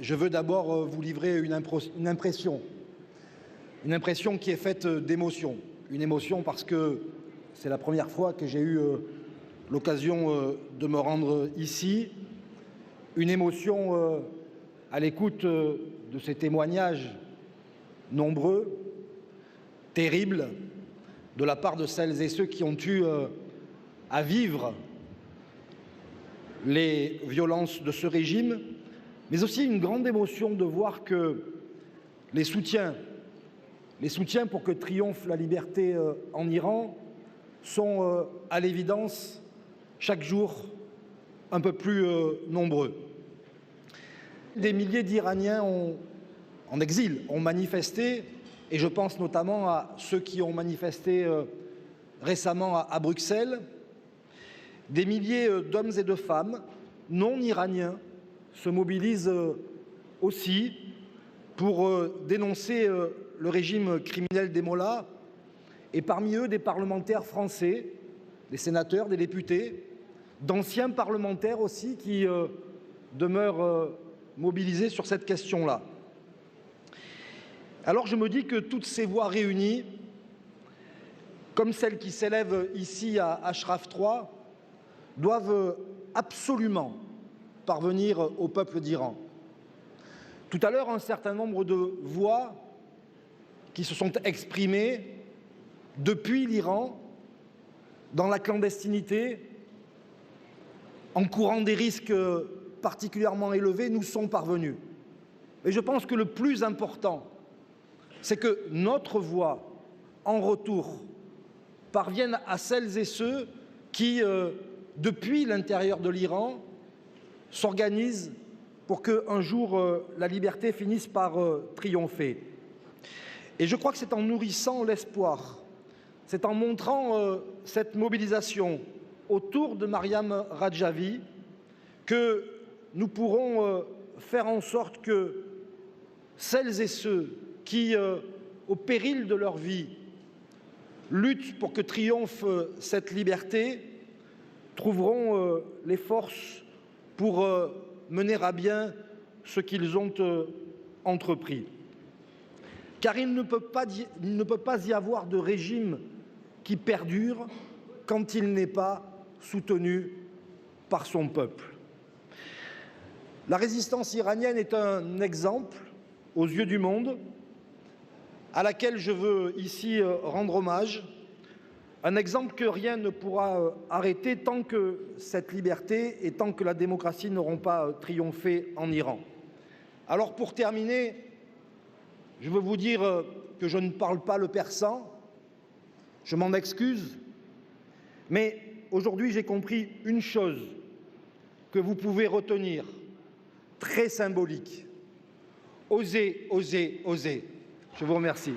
je veux d'abord vous livrer une impression qui est faite d'émotion. Une émotion parce que c'est la première fois que j'ai eu l'occasion de me rendre ici. Une émotion à l'écoute de ces témoignages nombreux, terribles, de la part de celles et ceux qui ont eu à vivre les violences de ce régime, mais aussi une grande émotion de voir que les soutiens pour que triomphe la liberté en Iran sont à l'évidence chaque jour un peu plus nombreux. Des milliers d'Iraniens en exil ont manifesté, et je pense notamment à ceux qui ont manifesté récemment à Bruxelles. Des milliers d'hommes et de femmes non iraniens se mobilisent aussi pour dénoncer le régime criminel des mollahs, et parmi eux des parlementaires français, des sénateurs, des députés, d'anciens parlementaires aussi qui demeurent mobilisés sur cette question-là. Alors je me dis que toutes ces voix réunies, comme celles qui s'élèvent ici à Ashraf 3, doivent absolument parvenir au peuple d'Iran. Tout à l'heure, un certain nombre de voix qui se sont exprimées depuis l'Iran, dans la clandestinité, en courant des risques particulièrement élevés, nous sont parvenues. Et je pense que le plus important, c'est que notre voix, en retour, parvienne à celles et ceux qui, depuis l'intérieur de l'Iran, s'organisent pour qu'un jour la liberté finisse par triompher. Et je crois que c'est en nourrissant l'espoir, c'est en montrant cette mobilisation autour de Mariam Rajavi que nous pourrons faire en sorte que celles et ceux qui, au péril de leur vie, luttent pour que triomphe cette liberté, trouveront les forces pour mener à bien ce qu'ils ont entrepris. Car il ne peut pas y avoir de régime qui perdure quand il n'est pas soutenu par son peuple. La résistance iranienne est un exemple aux yeux du monde, à laquelle je veux ici rendre hommage, un exemple que rien ne pourra arrêter tant que cette liberté et tant que la démocratie n'auront pas triomphé en Iran. Alors pour terminer, je veux vous dire que je ne parle pas le persan, je m'en excuse, mais aujourd'hui j'ai compris une chose que vous pouvez retenir, très symbolique. Osez, osez, osez. Je vous remercie.